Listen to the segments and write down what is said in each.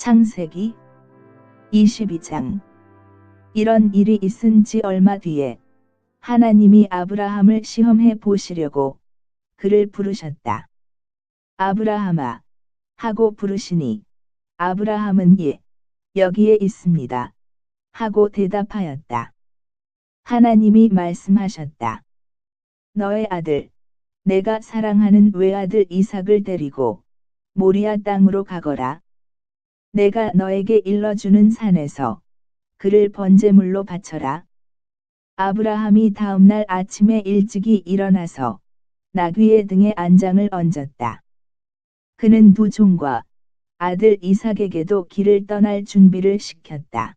창세기 22장. 이런 일이 있은 지 얼마 뒤에 하나님이 아브라함을 시험해 보시려고 그를 부르셨다. 아브라함아 하고 부르시니 아브라함은 예, 여기에 있습니다 하고 대답하였다. 하나님이 말씀하셨다. 너의 아들, 내가 사랑하는 외아들 이삭을 데리고 모리아 땅으로 가거라. 내가 너에게 일러주는 산에서 그를 번제물로 바쳐라. 아브라함이 다음날 아침에 일찍이 일어나서 나귀의 등에 안장을 얹었다. 그는 두 종과 아들 이삭에게도 길을 떠날 준비를 시켰다.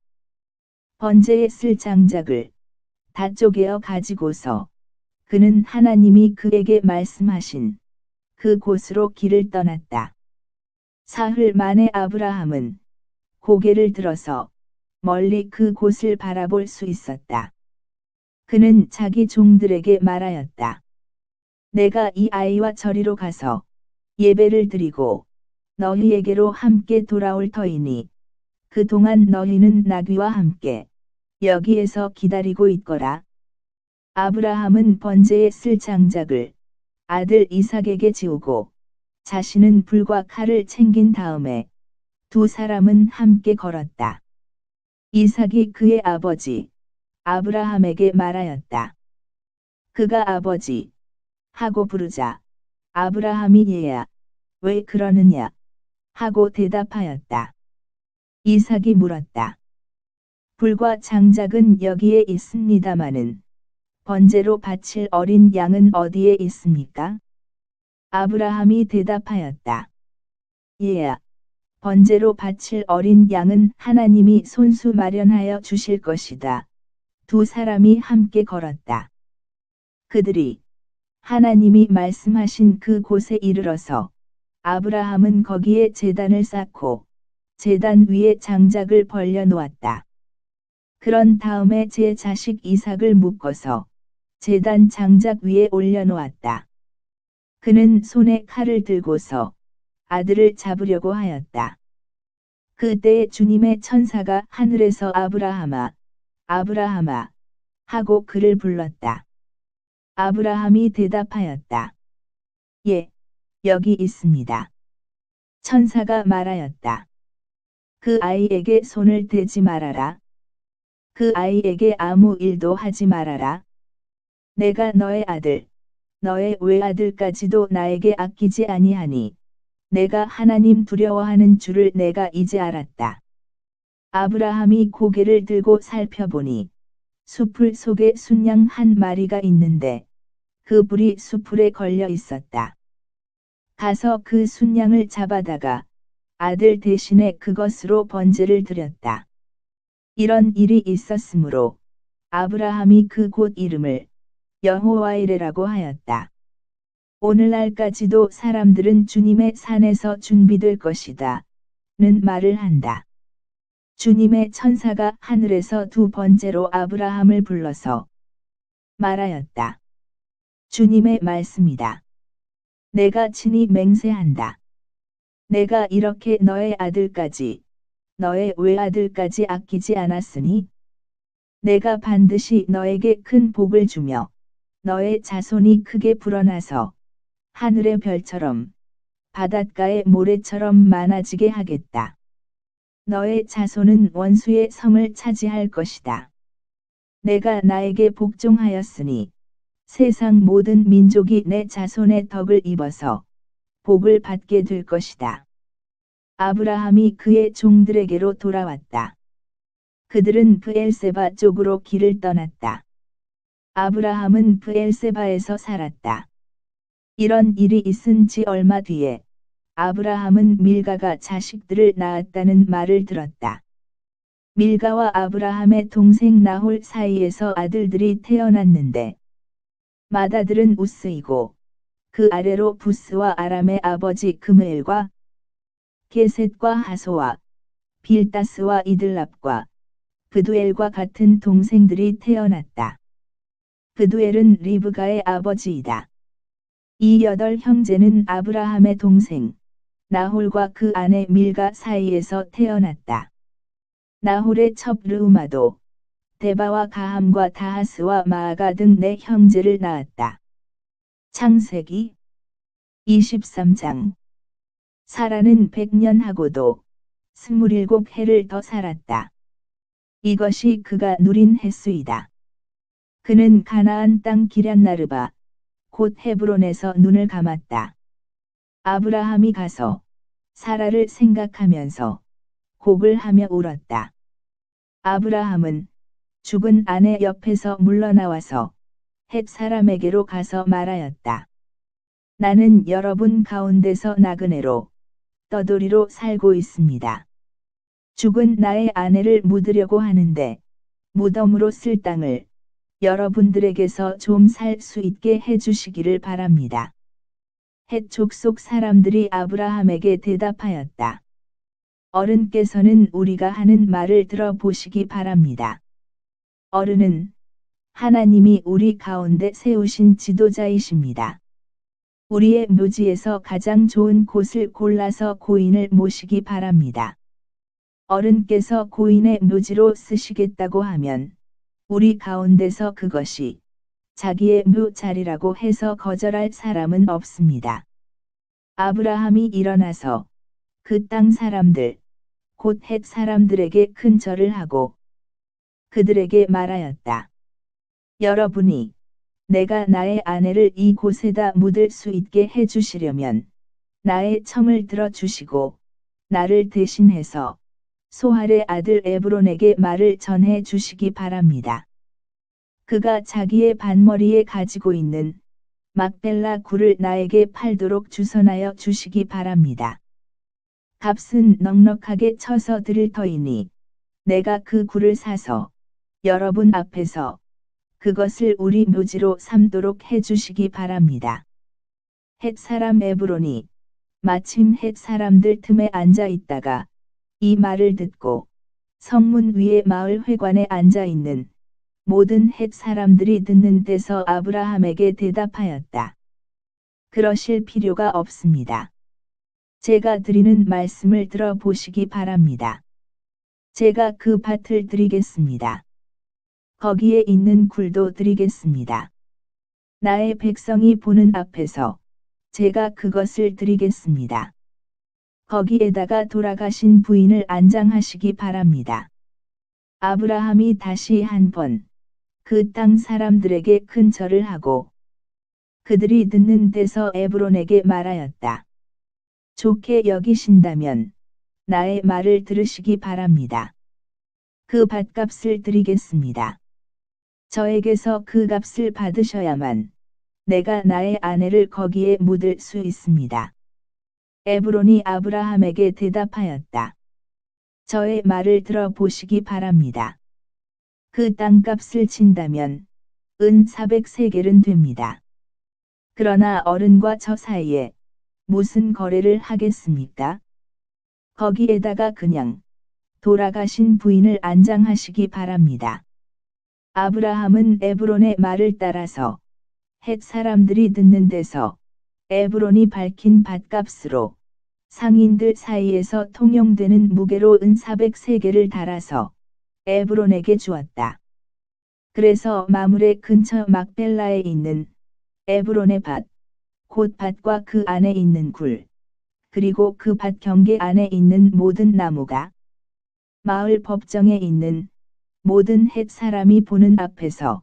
번제에 쓸 장작을 다 쪼개어 가지고서 그는 하나님이 그에게 말씀하신 그 곳으로 길을 떠났다. 사흘 만에 아브라함은 고개를 들어서 멀리 그 곳을 바라볼 수 있었다. 그는 자기 종들에게 말하였다. 내가 이 아이와 저리로 가서 예배를 드리고 너희에게로 함께 돌아올 터이니 그동안 너희는 나귀와 함께 여기에서 기다리고 있거라. 아브라함은 번제에 쓸 장작을 아들 이삭에게 지우고 자신은 불과 칼을 챙긴 다음에 두 사람은 함께 걸었다. 이삭이 그의 아버지 아브라함에게 말하였다. 그가 아버지 하고 부르자 아브라함이 얘야 왜 그러느냐 하고 대답하였다. 이삭이 물었다. 불과 장작은 여기에 있습니다마는 번제로 바칠 어린 양은 어디에 있습니까? 아브라함이 대답하였다. 얘야, 번제로 바칠 어린 양은 하나님이 손수 마련하여 주실 것이다. 두 사람이 함께 걸었다. 그들이 하나님이 말씀하신 그 곳에 이르러서 아브라함은 거기에 제단을 쌓고 제단 위에 장작을 벌려 놓았다. 그런 다음에 제 자식 이삭을 묶어서 제단 장작 위에 올려 놓았다. 그는 손에 칼을 들고서 아들을 잡으려고 하였다. 그때 주님의 천사가 하늘에서 아브라함아, 아브라함아 하고 그를 불렀다. 아브라함이 대답하였다. 예, 여기 있습니다. 천사가 말하였다. 그 아이에게 손을 대지 말아라. 그 아이에게 아무 일도 하지 말아라. 내가 너의 아들, 너의 외아들까지도 나에게 아끼지 아니하니 내가 하나님 두려워하는 줄을 내가 이제 알았다. 아브라함이 고개를 들고 살펴보니 수풀 속에 순양 한 마리가 있는데 그 불이 수풀에 걸려 있었다. 가서 그 순양을 잡아다가 아들 대신에 그것으로 번제를 드렸다. 이런 일이 있었으므로 아브라함이 그 곳 이름을 여호와이레라고 하였다. 오늘날까지도 사람들은 주님의 산에서 준비될 것이다. 는 말을 한다. 주님의 천사가 하늘에서 두 번째로 아브라함을 불러서 말하였다. 주님의 말씀이다. 내가 친히 맹세한다. 내가 이렇게 너의 아들까지, 너의 외아들까지 아끼지 않았으니 내가 반드시 너에게 큰 복을 주며 너의 자손이 크게 불어나서 하늘의 별처럼 바닷가의 모래처럼 많아지게 하겠다. 너의 자손은 원수의 성을 차지할 것이다. 내가 나에게 복종하였으니 세상 모든 민족이 내 자손의 덕을 입어서 복을 받게 될 것이다. 아브라함이 그의 종들에게로 돌아왔다. 그들은 브엘세바 쪽으로 길을 떠났다. 아브라함은 브엘세바에서 살았다. 이런 일이 있은 지 얼마 뒤에 아브라함은 밀가가 자식들을 낳았다는 말을 들었다. 밀가와 아브라함의 동생 나홀 사이에서 아들들이 태어났는데 맏아들은 우스이고 그 아래로 부스와 아람의 아버지 그므엘과 게셋과 하소와 빌다스와 이들랍과 브두엘과 같은 동생들이 태어났다. 브두엘은 리브가의 아버지이다. 이 8 형제는 아브라함의 동생 나홀과 그 아내 밀가 사이에서 태어났다. 나홀의 첩 르우마도 데바와 가함과 다하스와 마아가 등 네 형제를 낳았다. 창세기 23장. 사라는 100년하고도 27해를 더 살았다. 이것이 그가 누린 횟수이다. 그는 가나안 땅 기럇나르바 곧 헤브론에서 눈을 감았다. 아브라함이 가서 사라를 생각하면서 곡을 하며 울었다. 아브라함은 죽은 아내 옆에서 물러나와서 헷 사람에게로 가서 말하였다. 나는 여러분 가운데서 나그네로 떠돌이로 살고 있습니다. 죽은 나의 아내를 묻으려고 하는데 무덤으로 쓸 땅을 여러분들에게서 좀 살 수 있게 해주시기를 바랍니다. 헷 족속 사람들이 아브라함에게 대답하였다. 어른께서는 우리가 하는 말을 들어보시기 바랍니다. 어른은 하나님이 우리 가운데 세우신 지도자이십니다. 우리의 묘지에서 가장 좋은 곳을 골라서 고인을 모시기 바랍니다. 어른께서 고인의 묘지로 쓰시겠다고 하면 우리 가운데서 그것이 자기의 묘자리라고 해서 거절할 사람은 없습니다. 아브라함이 일어나서 그 땅 사람들 곧 헷 사람들에게 큰 절을 하고 그들에게 말하였다. 여러분이 내가 나의 아내를 이 곳에다 묻을 수 있게 해주시려면 나의 청을 들어주시고 나를 대신해서 소할의 아들 에브론에게 말을 전해 주시기 바랍니다. 그가 자기의 반머리에 가지고 있는 막벨라 굴을 나에게 팔도록 주선하여 주시기 바랍니다. 값은 넉넉하게 쳐서 드릴 터이니 내가 그 굴을 사서 여러분 앞에서 그것을 우리 묘지로 삼도록 해주시기 바랍니다. 헷 사람 에브론이 마침 헷 사람들 틈에 앉아 있다가 이 말을 듣고 성문 위에 마을 회관에 앉아 있는 모든 헷 사람들이 듣는 데서 아브라함에게 대답하였다. 그러실 필요가 없습니다. 제가 드리는 말씀을 들어보시기 바랍니다. 제가 그 밭을 드리겠습니다. 거기에 있는 굴도 드리겠습니다. 나의 백성이 보는 앞에서 제가 그것을 드리겠습니다. 거기에다가 돌아가신 부인을 안장하시기 바랍니다. 아브라함이 다시 한번 그 땅 사람들에게 큰 절을 하고 그들이 듣는 데서 에브론에게 말하였다. 좋게 여기신다면 나의 말을 들으시기 바랍니다. 그 밭값을 드리겠습니다. 저에게서 그 값을 받으셔야만 내가 나의 아내를 거기에 묻을 수 있습니다. 에브론이 아브라함에게 대답하였다. 저의 말을 들어보시기 바랍니다. 그 땅값을 친다면 은 400세겔은 됩니다. 그러나 어른과 저 사이에 무슨 거래를 하겠습니까? 거기에다가 그냥 돌아가신 부인을 안장하시기 바랍니다. 아브라함은 에브론의 말을 따라서 헷 사람들이 듣는 데서 에브론이 밝힌 밭값으로 상인들 사이에서 통용되는 무게로 은 400세겔을 달아서 에브론에게 주었다. 그래서 마므레 근처 막벨라에 있는 에브론의 밭, 곧 밭과 그 안에 있는 굴, 그리고 그 밭 경계 안에 있는 모든 나무가 마을 법정에 있는 모든 헷 사람이 보는 앞에서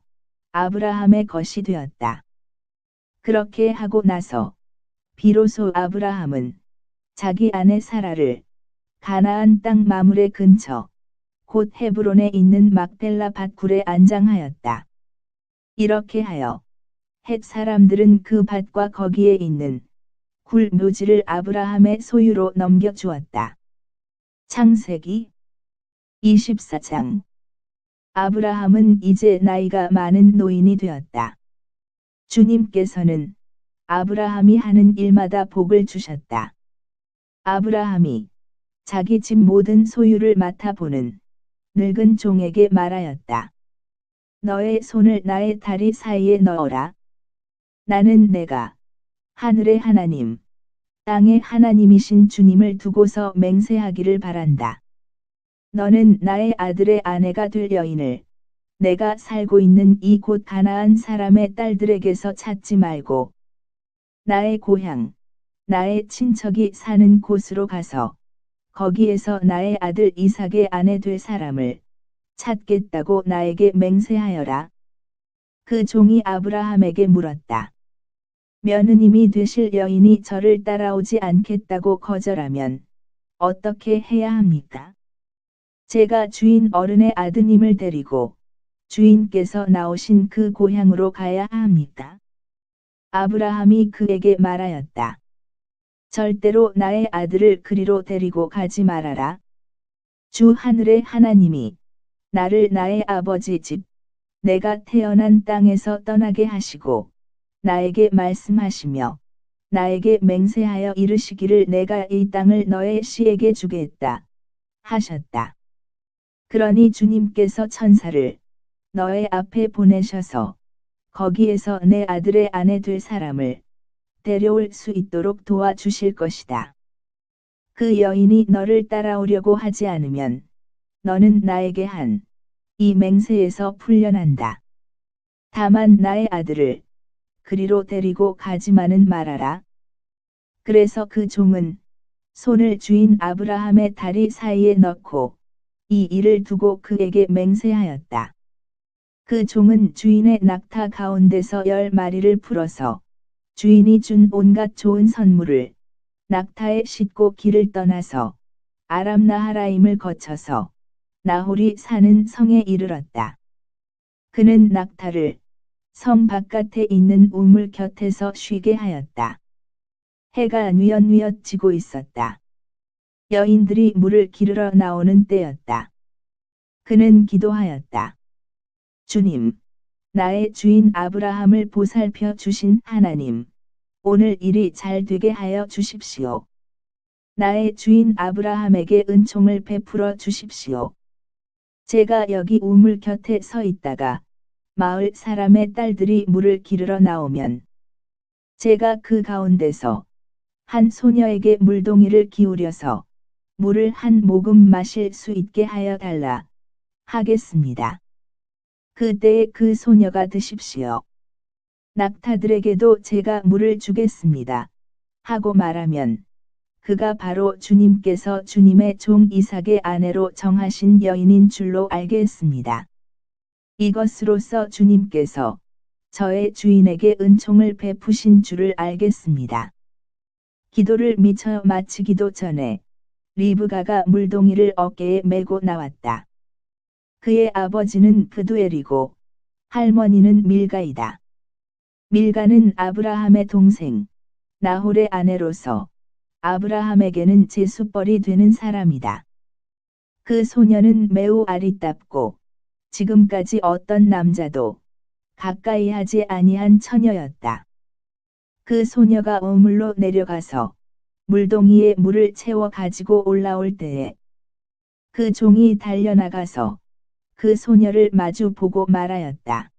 아브라함의 것이 되었다. 그렇게 하고 나서 비로소 아브라함은 자기 아내 사라를 가나안 땅 마므레 근처 곧 헤브론에 있는 막벨라 밭굴에 안장하였다. 이렇게 하여 헷 사람들은 그 밭과 거기에 있는 굴 묘지를 아브라함의 소유로 넘겨주었다. 창세기 24장. 아브라함은 이제 나이가 많은 노인이 되었다. 주님께서는 아브라함이 하는 일마다 복을 주셨다. 아브라함이 자기 집 모든 소유를 맡아보는 늙은 종에게 말하였다. 너의 손을 나의 다리 사이에 넣어라. 나는 내가 하늘의 하나님, 땅의 하나님이신 주님을 두고서 맹세하기를 바란다. 너는 나의 아들의 아내가 될 여인을 내가 살고 있는 이 곳 가나안 사람의 딸들에게서 찾지 말고 나의 고향, 나의 친척이 사는 곳으로 가서 거기에서 나의 아들 이삭의 아내 될 사람을 찾겠다고 나에게 맹세하여라. 그 종이 아브라함에게 물었다. 며느님이 되실 여인이 저를 따라오지 않겠다고 거절하면 어떻게 해야 합니까? 제가 주인 어른의 아드님을 데리고 주인께서 나오신 그 고향으로 가야 합니까? 아브라함이 그에게 말하였다. 절대로 나의 아들을 그리로 데리고 가지 말아라. 주 하늘의 하나님이 나를 나의 아버지 집, 내가 태어난 땅에서 떠나게 하시고 나에게 말씀하시며 나에게 맹세하여 이르시기를 내가 이 땅을 너의 씨에게 주겠다 하셨다. 그러니 주님께서 천사를 너의 앞에 보내셔서 거기에서 내 아들의 아내 될 사람을 데려올 수 있도록 도와주실 것이다. 그 여인이 너를 따라오려고 하지 않으면 너는 나에게 한 이 맹세에서 풀려난다. 다만 나의 아들을 그리로 데리고 가지만은 말아라. 그래서 그 종은 손을 주인 아브라함의 다리 사이에 넣고 이 일을 두고 그에게 맹세하였다. 그 종은 주인의 낙타 가운데서 10마리를 풀어서 주인이 준 온갖 좋은 선물을 낙타에 싣고 길을 떠나서 아람 나하라임을 거쳐서 나홀이 사는 성에 이르렀다. 그는 낙타를 성 바깥에 있는 우물 곁에서 쉬게 하였다. 해가 뉘엿뉘엿 지고 있었다. 여인들이 물을 기르러 나오는 때였다. 그는 기도하였다. 주님, 나의 주인 아브라함을 보살펴 주신 하나님, 오늘 일이 잘 되게 하여 주십시오. 나의 주인 아브라함에게 은총을 베풀어 주십시오. 제가 여기 우물 곁에 서 있다가 마을 사람의 딸들이 물을 기르러 나오면 제가 그 가운데서 한 소녀에게 물동이를 기울여서 물을 한 모금 마실 수 있게 하여 달라 하겠습니다. 그때에 그 소녀가 드십시오. 낙타들에게도 제가 물을 주겠습니다. 하고 말하면 그가 바로 주님께서 주님의 종 이삭의 아내로 정하신 여인인 줄로 알겠습니다. 이것으로써 주님께서 저의 주인에게 은총을 베푸신 줄을 알겠습니다. 기도를 미처 마치기도 전에 리브가가 물동이를 어깨에 메고 나왔다. 그의 아버지는 브두엘이고 할머니는 밀가이다. 밀가는 아브라함의 동생 나홀의 아내로서 아브라함에게는 제수벌이 되는 사람이다. 그 소녀는 매우 아리답고 지금까지 어떤 남자도 가까이 하지 아니한 처녀였다. 그 소녀가 우물로 내려가서 물동이에 물을 채워 가지고 올라올 때에 그 종이 달려나가서 그 소녀를 마주 보고 말하였다.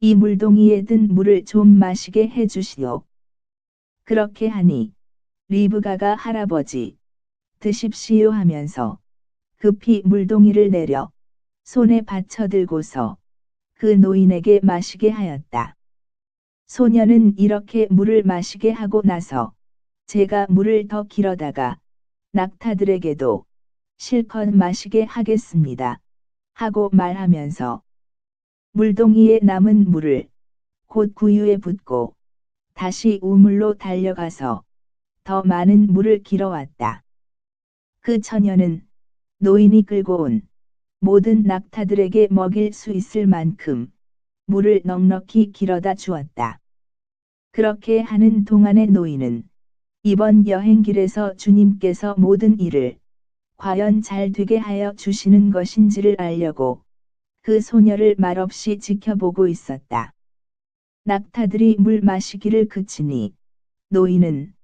이 물동이에 든 물을 좀 마시게 해주시오. 그렇게 하니 리브가가 할아버지 드십시오 하면서 급히 물동이를 내려 손에 받쳐 들고서 그 노인에게 마시게 하였다. 소녀는 이렇게 물을 마시게 하고 나서 제가 물을 더 길어다가 낙타들에게도 실컷 마시게 하겠습니다. 하고 말하면서 물동이에 남은 물을 곧 구유에 붓고 다시 우물로 달려가서 더 많은 물을 길어왔다. 그 처녀는 노인이 끌고 온 모든 낙타들에게 먹일 수 있을 만큼 물을 넉넉히 길어다 주었다. 그렇게 하는 동안의 노인은 이번 여행길에서 주님께서 모든 일을 과연 잘 되게 하여 주시는 것인지를 알려고 그 소녀를 말없이 지켜보고 있었다. 낙타들이 물 마시기를 그치니 노인은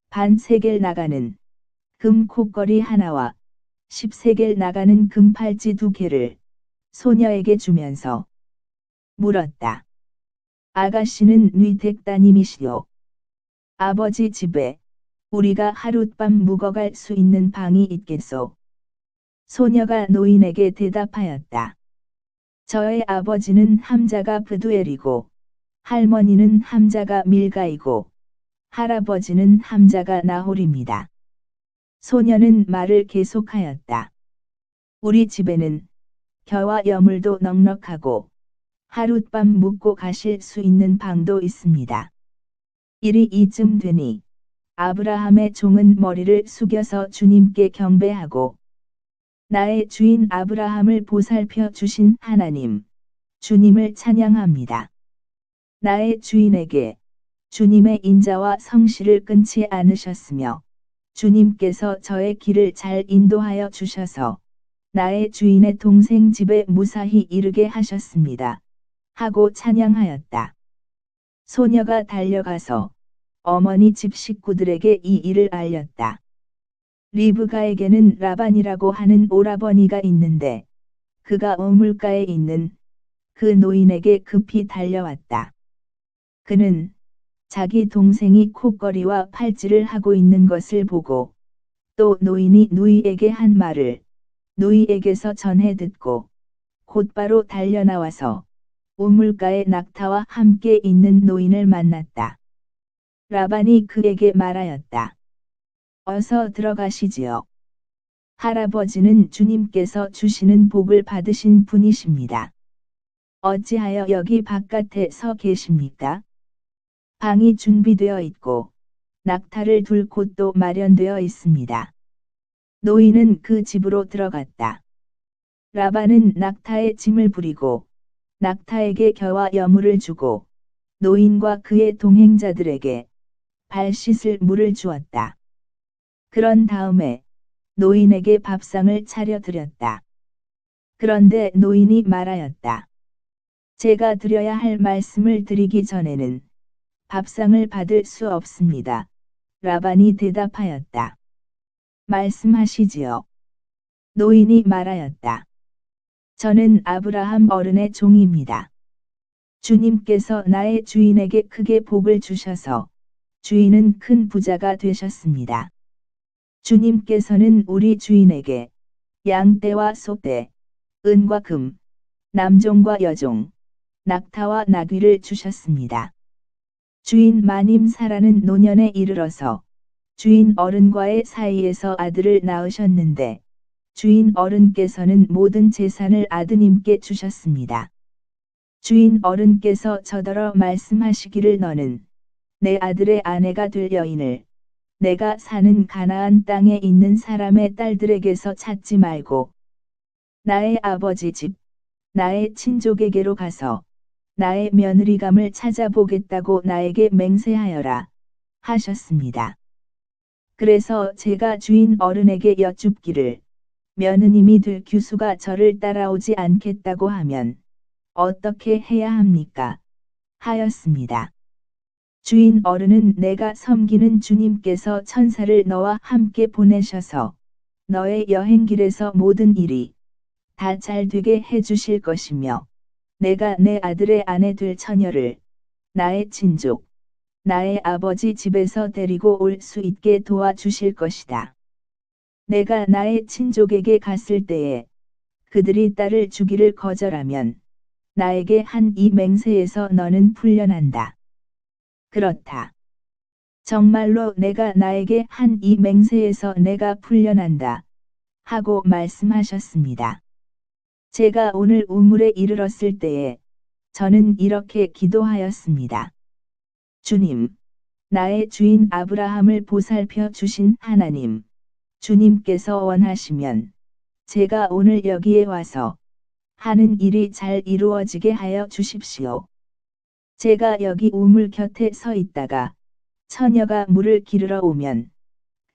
반세겔 나가는 금 콧걸이 하나와 10세겔 나가는 금 팔찌 2개를 소녀에게 주면서 물었다. 아가씨는 뉘댁 따님이시오. 아버지 집에 우리가 하룻밤 묵어갈 수 있는 방이 있겠소? 소녀가 노인에게 대답하였다. 저의 아버지는 함자가 브두엘이고, 할머니는 함자가 밀가이고, 할아버지는 함자가 나홀입니다. 소녀는 말을 계속하였다. 우리 집에는 겨와 여물도 넉넉하고, 하룻밤 묵고 가실 수 있는 방도 있습니다. 일이 이쯤 되니, 아브라함의 종은 머리를 숙여서 주님께 경배하고, 나의 주인 아브라함을 보살펴 주신 하나님, 주님을 찬양합니다. 나의 주인에게 주님의 인자와 성실을 끊지 않으셨으며, 주님께서 저의 길을 잘 인도하여 주셔서, 나의 주인의 동생 집에 무사히 이르게 하셨습니다. 하고 찬양하였다. 소녀가 달려가서 어머니 집 식구들에게 이 일을 알렸다. 리브가에게는 라반이라고 하는 오라버니가 있는데, 그가 우물가에 있는 그 노인에게 급히 달려왔다. 그는 자기 동생이 콧거리와 팔찌를 하고 있는 것을 보고, 또 노인이 누이에게 한 말을 누이에게서 전해 듣고, 곧바로 달려나와서 우물가에 낙타와 함께 있는 노인을 만났다. 라반이 그에게 말하였다. 어서 들어가시지요. 할아버지는 주님께서 주시는 복을 받으신 분이십니다. 어찌하여 여기 바깥에 서 계십니까? 방이 준비되어 있고, 낙타를 둘 곳도 마련되어 있습니다. 노인은 그 집으로 들어갔다. 라반은 낙타에 짐을 부리고, 낙타에게 겨와 여물을 주고, 노인과 그의 동행자들에게 발 씻을 물을 주었다. 그런 다음에 노인에게 밥상을 차려 드렸다. 그런데 노인이 말하였다. 제가 드려야 할 말씀을 드리기 전에는 밥상을 받을 수 없습니다. 라반이 대답하였다. 말씀하시지요. 노인이 말하였다. 저는 아브라함 어른의 종입니다. 주님께서 나의 주인에게 크게 복을 주셔서 주인은 큰 부자가 되셨습니다. 주님께서는 우리 주인에게 양떼와 소떼, 은과 금, 남종과 여종, 낙타와 나귀를 주셨습니다. 주인 마님 사라는 노년에 이르러서 주인 어른과의 사이에서 아들을 낳으셨는데, 주인 어른께서는 모든 재산을 아드님께 주셨습니다. 주인 어른께서 저더러 말씀하시기를 너는 내 아들의 아내가 될 여인을 내가 사는 가나안 땅에 있는 사람의 딸들에게서 찾지 말고 나의 아버지 집, 나의 친족에게로 가서 나의 며느리감을 찾아보겠다고 나에게 맹세하여라 하셨습니다. 그래서 제가 주인 어른에게 여쭙기를 며느님이 될 규수가 저를 따라오지 않겠다고 하면 어떻게 해야 합니까? 하였습니다. 주인 어른은 내가 섬기는 주님께서 천사를 너와 함께 보내셔서 너의 여행길에서 모든 일이 다 잘 되게 해주실 것이며 내가 내 아들의 아내 될 처녀를 나의 친족, 나의 아버지 집에서 데리고 올 수 있게 도와주실 것이다. 내가 나의 친족에게 갔을 때에 그들이 딸을 주기를 거절하면 나에게 한 이 맹세에서 너는 풀려난다. 그렇다. 정말로 내가 나에게 한 이 맹세에서 내가 풀려난다. 하고 말씀하셨습니다. 제가 오늘 우물에 이르렀을 때에 저는 이렇게 기도하였습니다. 주님, 나의 주인 아브라함을 보살펴 주신 하나님, 주님께서 원하시면 제가 오늘 여기에 와서 하는 일이 잘 이루어지게 하여 주십시오. 제가 여기 우물 곁에 서 있다가 처녀가 물을 기르러 오면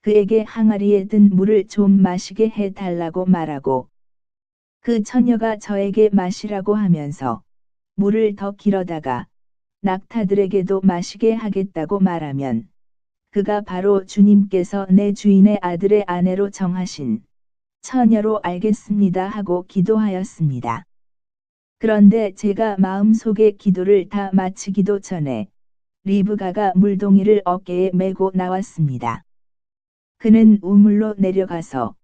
그에게 항아리에 든 물을 좀 마시게 해달라고 말하고 그 처녀가 저에게 마시라고 하면서 물을 더 길어다가 낙타들에게도 마시게 하겠다고 말하면 그가 바로 주님께서 내 주인의 아들의 아내로 정하신 처녀로 알겠습니다 하고 기도하였습니다. 그런데 제가 마음속에 기도를 다 마치기도 전에 리브가가 물동이를 어깨에 메고 나왔습니다. 그는 우물로 내려가서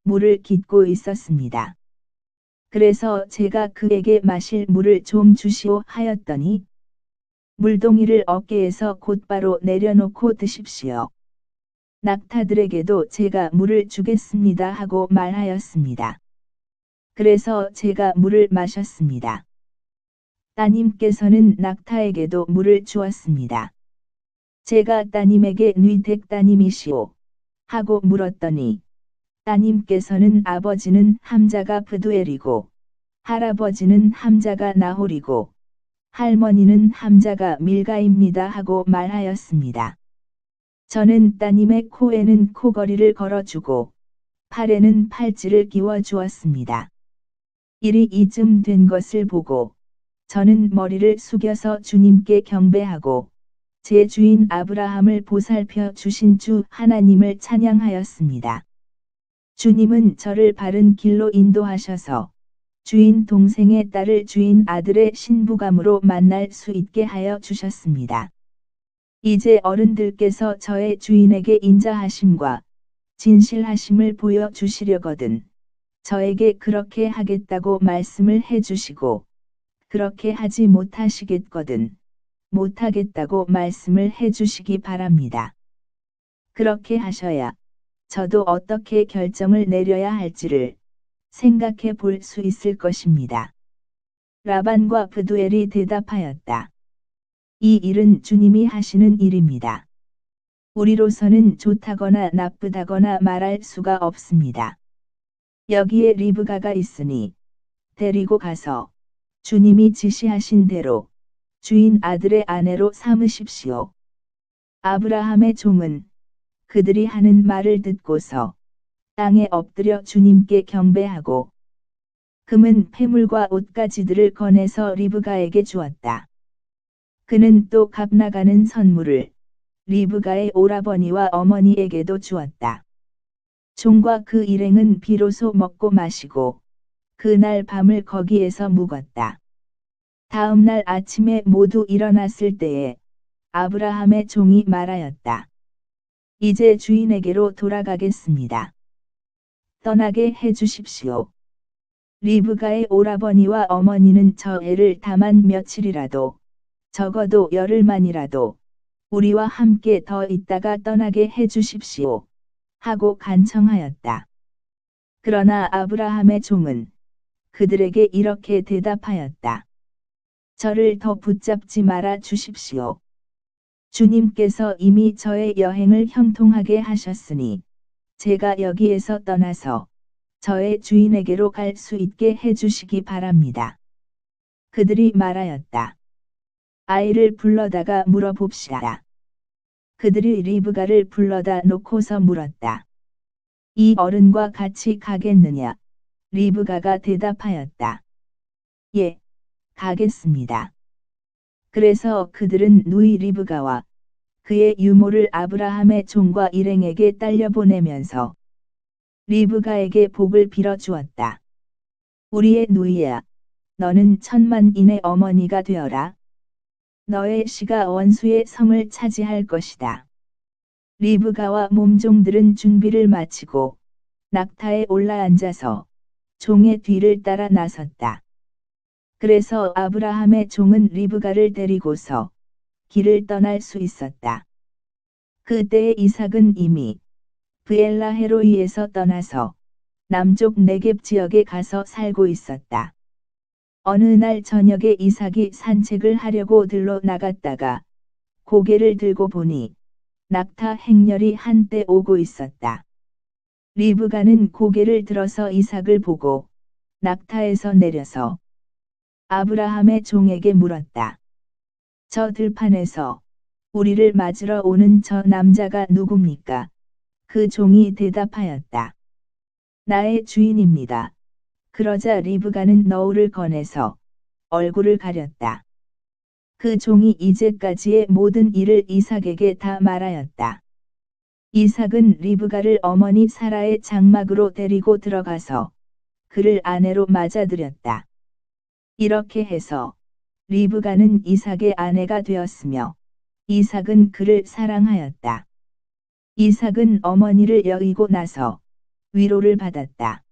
물을 깃고 있었습니다. 그래서 제가 그에게 마실 물을 좀 주시오 하였더니 물동이를 어깨에서 곧바로 내려놓고 드십시오. 낙타들에게도 제가 물을 주겠습니다 하고 말하였습니다. 그래서 제가 물을 마셨습니다. 따님께서는 낙타에게도 물을 주었습니다. 제가 따님에게 뉘댁 따님이시오 하고 물었더니 따님께서는 아버지는 함자가 브두엘이고 할아버지는 함자가 나홀이고 할머니는 함자가 밀가입니다 하고 말하였습니다. 저는 따님의 코에는 코걸이를 걸어주고 팔에는 팔찌를 끼워 주었습니다. 일이 이쯤 된 것을 보고 저는 머리를 숙여서 주님께 경배하고 제 주인 아브라함을 보살펴 주신 주 하나님을 찬양하였습니다. 주님은 저를 바른 길로 인도하셔서 주인 동생의 딸을 주인 아들의 신부감으로 만날 수 있게 하여 주셨습니다. 이제 어른들께서 저의 주인에게 인자하심과 진실하심을 보여주시려거든 저에게 그렇게 하겠다고 말씀을 해주시고 그렇게 하지 못하시겠거든 못하겠다고 말씀을 해주시기 바랍니다. 그렇게 하셔야 저도 어떻게 결정을 내려야 할지를 생각해 볼 수 있을 것입니다. 라반과 브두엘이 대답하였다. 이 일은 주님이 하시는 일입니다. 우리로서는 좋다거나 나쁘다거나 말할 수가 없습니다. 여기에 리브가가 있으니 데리고 가서 주님이 지시하신 대로 주인 아들의 아내로 삼으십시오. 아브라함의 종은 그들이 하는 말을 듣고서 땅에 엎드려 주님께 경배하고 금은 패물과 옷가지들을 꺼내서 리브가에게 주었다. 그는 또 값나가는 선물을 리브가의 오라버니와 어머니에게도 주었다. 종과 그 일행은 비로소 먹고 마시고 그날 밤을 거기에서 묵었다. 다음 날 아침에 모두 일어났을 때에 아브라함의 종이 말하였다. 이제 주인에게로 돌아가겠습니다. 떠나게 해주십시오. 리브가의 오라버니와 어머니는 저 애를 다만 며칠이라도 적어도 열흘만이라도 우리와 함께 더 있다가 떠나게 해주십시오. 하고 간청하였다. 그러나 아브라함의 종은 그들에게 이렇게 대답하였다. 저를 더 붙잡지 말아 주십시오. 주님께서 이미 저의 여행을 형통하게 하셨으니 제가 여기에서 떠나서 저의 주인에게로 갈 수 있게 해주시기 바랍니다. 그들이 말하였다. 아이를 불러다가 물어봅시다. 그들이 리브가를 불러다 놓고서 물었다. 이 어른과 같이 가겠느냐? 리브가가 대답하였다. 예, 가겠습니다. 그래서 그들은 누이 리브가와 그의 유모를 아브라함의 종과 일행에게 딸려보내면서 리브가에게 복을 빌어 주었다. 우리의 누이야, 너는 1000만인의 어머니가 되어라. 너의 씨가 원수의 성을 차지할 것이다. 리브가와 몸종들은 준비를 마치고 낙타에 올라앉아서 종의 뒤를 따라 나섰다. 그래서 아브라함의 종은 리브가를 데리고서 길을 떠날 수 있었다. 그때에 이삭은 이미 브엘라 헤로이에서 떠나서 남쪽 네겝 지역에 가서 살고 있었다. 어느 날 저녁에 이삭이 산책을 하려고 들러 나갔다가 고개를 들고 보니 낙타 행렬이 한때 오고 있었다. 리브가는 고개를 들어서 이삭을 보고 낙타에서 내려서 아브라함의 종에게 물었다. 저 들판에서 우리를 맞으러 오는 저 남자가 누굽니까? 그 종이 대답하였다. 나의 주인입니다. 그러자 리브가는 너울을 꺼내서 얼굴을 가렸다. 그 종이 이제까지의 모든 일을 이삭에게 다 말하였다. 이삭은 리브가를 어머니 사라의 장막으로 데리고 들어가서 그를 아내로 맞아들였다. 이렇게 해서 리브가는 이삭의 아내가 되었으며 이삭은 그를 사랑하였다. 이삭은 어머니를 여의고 나서 위로를 받았다.